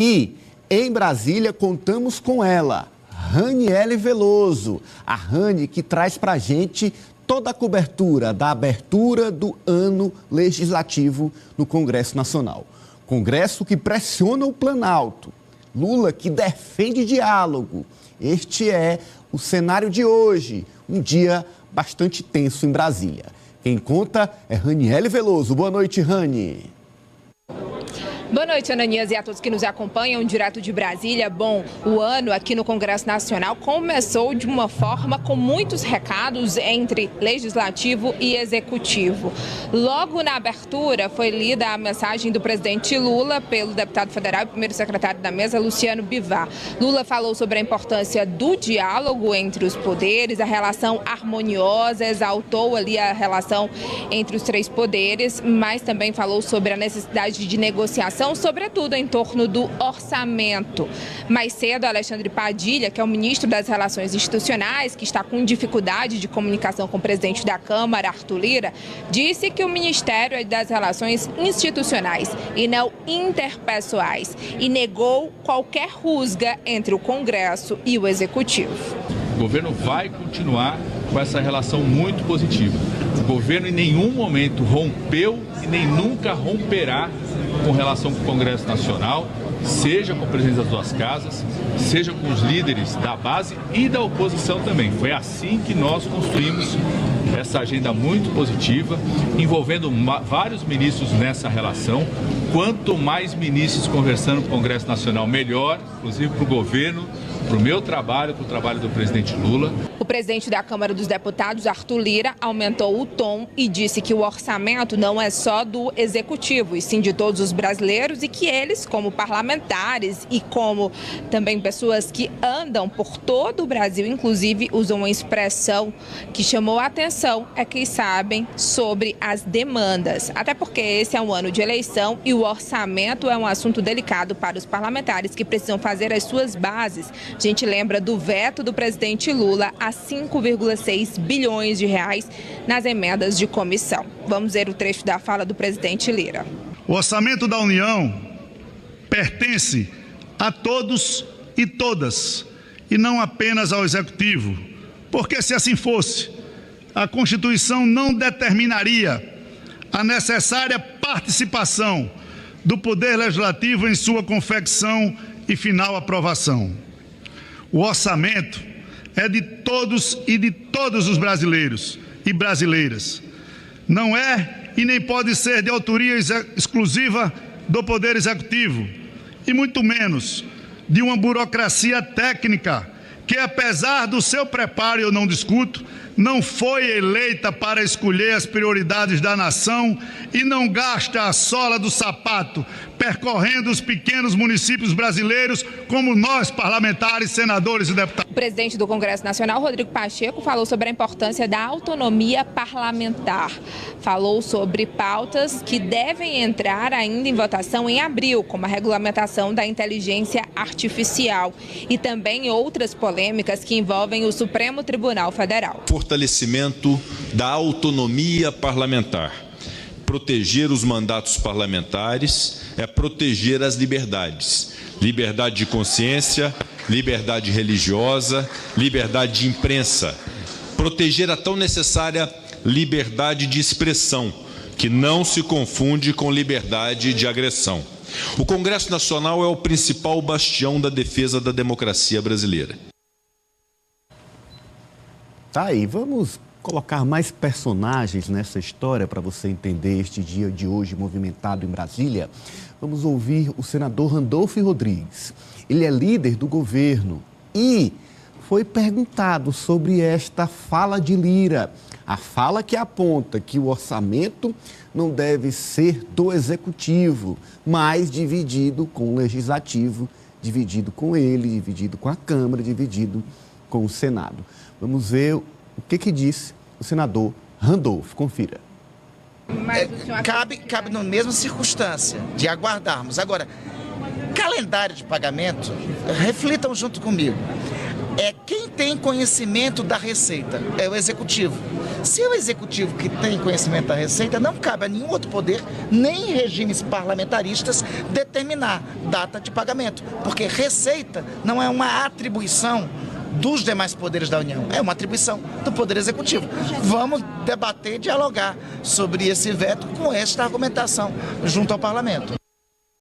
E em Brasília contamos com ela, Raniele Veloso. A Rani que traz pra gente toda a cobertura da abertura do ano legislativo no Congresso Nacional. Congresso que pressiona o Planalto. Lula que defende diálogo. Este é o cenário de hoje, um dia bastante tenso em Brasília. Quem conta é Raniele Veloso. Boa noite, Rani. Boa noite, Ananias, e a todos que nos acompanham direto de Brasília. Bom, o ano aqui no Congresso Nacional começou de uma forma com muitos recados entre Legislativo e Executivo. Logo na abertura foi lida a mensagem do presidente Lula pelo deputado federal e primeiro secretário da mesa, Luciano Bivar. Lula falou sobre a importância do diálogo entre os poderes, a relação harmoniosa, exaltou ali a relação entre os três poderes, mas também falou sobre a necessidade de negociação, sobretudo em torno do orçamento. Mais cedo, Alexandre Padilha, que é o ministro das Relações Institucionais, que está com dificuldade de comunicação com o presidente da Câmara, Arthur Lira, disse que o Ministério é das Relações Institucionais e não interpessoais e negou qualquer rusga entre o Congresso e o Executivo. O governo vai continuar com essa relação muito positiva. O governo em nenhum momento rompeu e nem nunca romperá com relação com o Congresso Nacional, seja com o presidente das duas casas, seja com os líderes da base e da oposição também. Foi assim que nós construímos essa agenda muito positiva, envolvendo vários ministros nessa relação. Quanto mais ministros conversando com o Congresso Nacional, melhor, inclusive para o governo, para o meu trabalho, para o trabalho do presidente Lula. O presidente da Câmara dos Deputados, Arthur Lira, aumentou o tom e disse que o orçamento não é só do Executivo, e sim de todos os brasileiros, e que eles, como parlamentares e como também pessoas que andam por todo o Brasil, inclusive usam uma expressão que chamou a atenção, é que sabem sobre as demandas. Até porque esse é um ano de eleição e o orçamento é um assunto delicado para os parlamentares que precisam fazer as suas bases. A gente lembra do veto do presidente Lula a 5,6 bilhões de reais nas emendas de comissão. Vamos ver o trecho da fala do presidente Lira. O orçamento da União pertence a todos e todas, e não apenas ao Executivo, porque se assim fosse, a Constituição não determinaria a necessária participação do Poder Legislativo em sua confecção e final aprovação. O orçamento é de todos e de todos os brasileiros e brasileiras. Não é e nem pode ser de autoria exclusiva do Poder Executivo, e muito menos de uma burocracia técnica que, apesar do seu preparo, eu não discuto, não foi eleita para escolher as prioridades da nação e não gasta a sola do sapato percorrendo os pequenos municípios brasileiros como nós, parlamentares, senadores e deputados. O presidente do Congresso Nacional, Rodrigo Pacheco, falou sobre a importância da autonomia parlamentar. Falou sobre pautas que devem entrar ainda em votação em abril, como a regulamentação da inteligência artificial e também outras polêmicas que envolvem o Supremo Tribunal Federal. Fortalecimento da autonomia parlamentar. Proteger os mandatos parlamentares é proteger as liberdades. Liberdade de consciência, liberdade religiosa, liberdade de imprensa. Proteger a tão necessária liberdade de expressão, que não se confunde com liberdade de agressão. O Congresso Nacional é o principal bastião da defesa da democracia brasileira. Tá aí, vamos colocar mais personagens nessa história para você entender este dia de hoje movimentado em Brasília. Vamos ouvir o senador Randolfo Rodrigues. Ele é líder do governo e foi perguntado sobre esta fala de Lira. A fala que aponta que o orçamento não deve ser do Executivo, mas dividido com o Legislativo, dividido com ele, dividido com a Câmara, dividido com o Senado. Vamos ver o que disse o senador Randolfo. Confira. Cabe na mesma circunstância de aguardarmos. Agora, calendário de pagamento, reflitam junto comigo. quem tem conhecimento da Receita é o Executivo. Se o Executivo que tem conhecimento da Receita, não cabe a nenhum outro poder, nem em regimes parlamentaristas, determinar data de pagamento. Porque Receita não é uma atribuição dos demais poderes da União, é uma atribuição do Poder Executivo. Vamos debater e dialogar sobre esse veto com esta argumentação junto ao Parlamento.